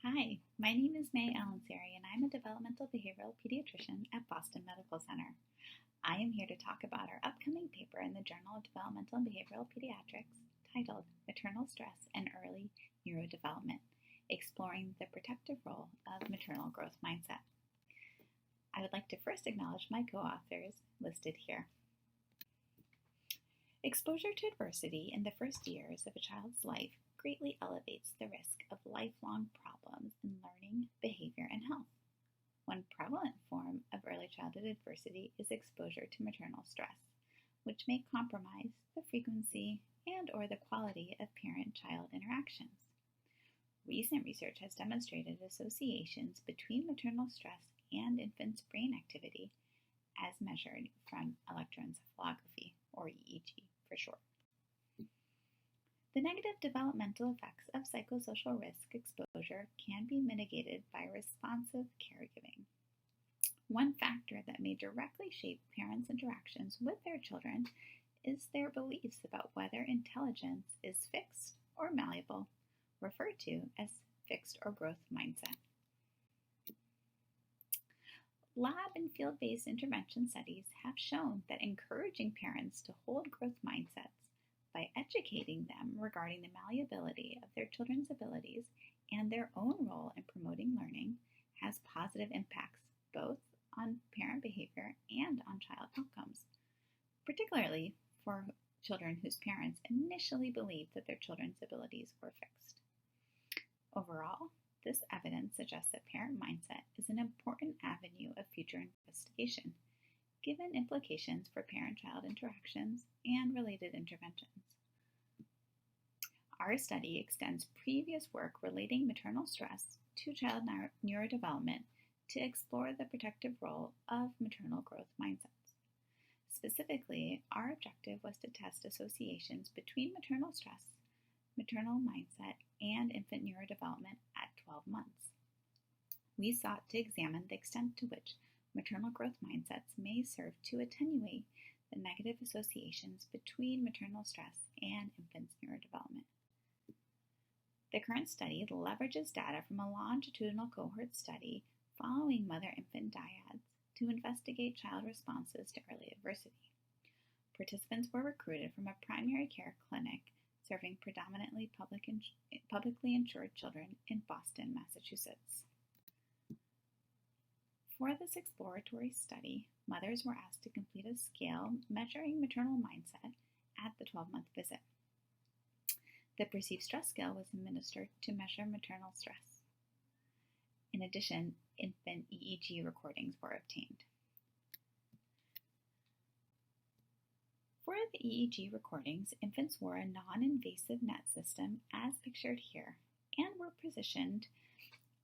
Hi, my name is May Allensary, and I'm a developmental behavioral pediatrician at Boston Medical Center. I am here to talk about our upcoming paper in the Journal of Developmental and Behavioral Pediatrics titled Maternal Stress and Early Neurodevelopment, Exploring the Protective Role of Maternal Growth Mindset. I would like to first acknowledge my co-authors listed here. Exposure to adversity in the first years of a child's life greatly elevates the risk of lifelong problems in learning, behavior, and health. One prevalent form of early childhood adversity is exposure to maternal stress, which may compromise the frequency and or the quality of parent-child interactions. Recent research has demonstrated associations between maternal stress and infants' brain activity as measured from electroencephalography, or EEG for short. The negative developmental effects of psychosocial risk exposure can be mitigated by responsive caregiving. One factor that may directly shape parents' interactions with their children is their beliefs about whether intelligence is fixed or malleable, referred to as fixed or growth mindset. Lab and field-based intervention studies have shown that encouraging parents to hold growth mindsets by educating them regarding the malleability of their children's abilities and their own role in promoting learning has positive impacts both on parent behavior and on child outcomes, particularly for children whose parents initially believed that their children's abilities were fixed. Overall, this evidence suggests that parent mindset is an important avenue of future investigation, given implications for parent-child interactions and related interventions. Our study extends previous work relating maternal stress to child neurodevelopment to explore the protective role of maternal growth mindsets. Specifically, our objective was to test associations between maternal stress, maternal mindset, and infant neurodevelopment at 12 months. We sought to examine the extent to which maternal growth mindsets may serve to attenuate the negative associations between maternal stress and infants' neurodevelopment. The current study leverages data from a longitudinal cohort study following mother-infant dyads to investigate child responses to early adversity. Participants were recruited from a primary care clinic serving predominantly publicly insured children in Boston, Massachusetts. For this exploratory study, mothers were asked to complete a scale measuring maternal mindset at the 12-month visit. The perceived stress scale was administered to measure maternal stress. In addition, infant EEG recordings were obtained. For the EEG recordings, infants wore a non-invasive net system as pictured here and were positioned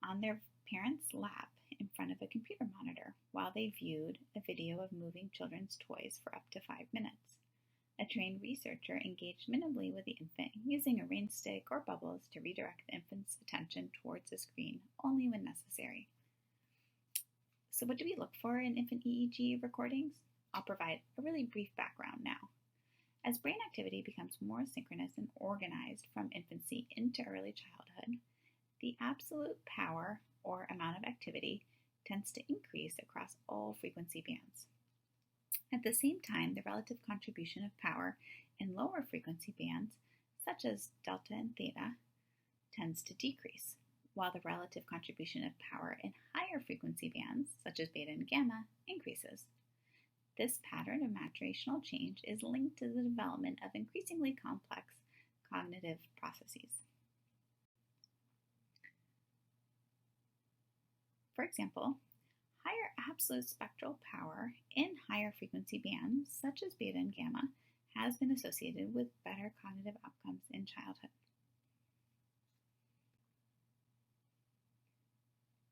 on their parents' lap in front of a computer monitor while they viewed a video of moving children's toys for up to 5 minutes. A trained researcher engaged minimally with the infant using a rain stick or bubbles to redirect the infant's attention towards the screen only when necessary. So what do we look for in infant EEG recordings? I'll provide a really brief background now. As brain activity becomes more synchronous and organized from infancy into early childhood, the absolute power or amount of activity tends to increase across all frequency bands. At the same time, the relative contribution of power in lower frequency bands, such as delta and theta, tends to decrease, while the relative contribution of power in higher frequency bands, such as beta and gamma, increases. This pattern of maturational change is linked to the development of increasingly complex cognitive processes. For example, higher absolute spectral power in higher frequency bands, such as beta and gamma, has been associated with better cognitive outcomes in childhood.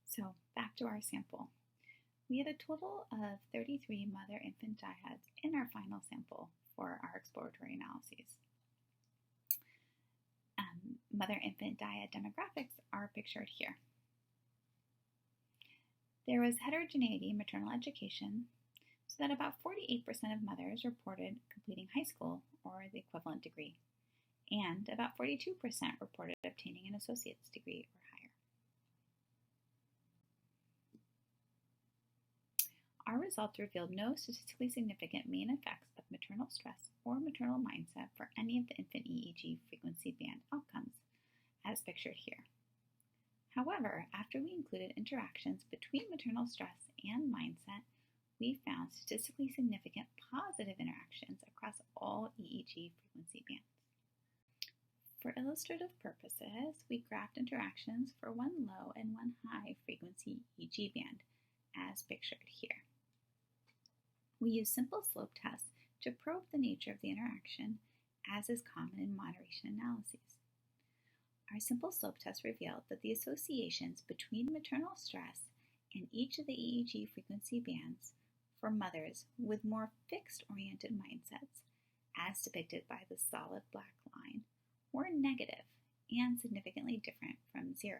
So, back to our sample. We had a total of 33 mother-infant dyads in our final sample for our exploratory analyses. Mother-infant dyad demographics are pictured here. There was heterogeneity in maternal education, so that about 48% of mothers reported completing high school or the equivalent degree, and about 42% reported obtaining an associate's degree or higher. our results revealed no statistically significant main effects of maternal stress or maternal mindset for any of the infant EEG frequency band outcomes, as pictured here. However, after we included interactions between maternal stress and mindset, we found statistically significant positive interactions across all EEG frequency bands. For illustrative purposes, we graphed interactions for one low and one high frequency EEG band, as pictured here. We used simple slope tests to probe the nature of the interaction, as is common in moderation analyses. Our simple slope test revealed that the associations between maternal stress and each of the EEG frequency bands for mothers with more fixed-oriented mindsets, as depicted by the solid black line, were negative and significantly different from 0.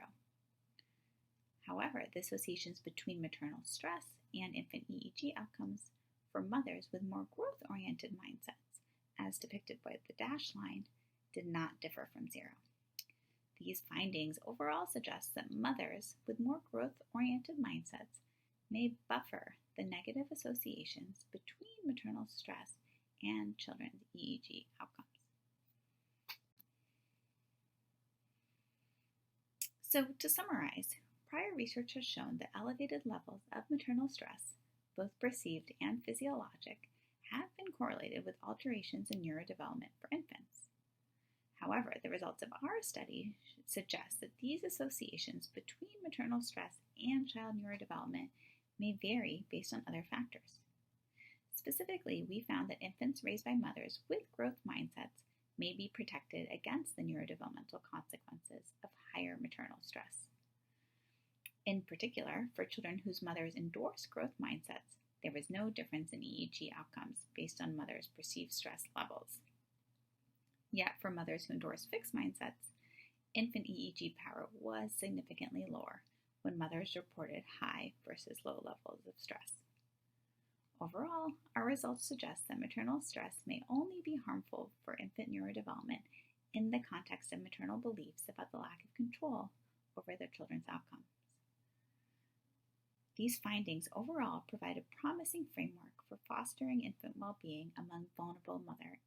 However, the associations between maternal stress and infant EEG outcomes for mothers with more growth-oriented mindsets, as depicted by the dashed line, did not differ from 0. These findings overall suggest that mothers with more growth-oriented mindsets may buffer the negative associations between maternal stress and children's EEG outcomes. So, to summarize, prior research has shown that elevated levels of maternal stress, both perceived and physiologic, have been correlated with alterations in neurodevelopment for infants. However, the results of our study suggest that these associations between maternal stress and child neurodevelopment may vary based on other factors. Specifically, we found that infants raised by mothers with growth mindsets may be protected against the neurodevelopmental consequences of higher maternal stress. In particular, for children whose mothers endorsed growth mindsets, there was no difference in EEG outcomes based on mothers' perceived stress levels. Yet, for mothers who endorsed fixed mindsets, infant EEG power was significantly lower when mothers reported high versus low levels of stress. Overall, our results suggest that maternal stress may only be harmful for infant neurodevelopment in the context of maternal beliefs about the lack of control over their children's outcomes. These findings overall provide a promising framework for fostering infant well-being among vulnerable mother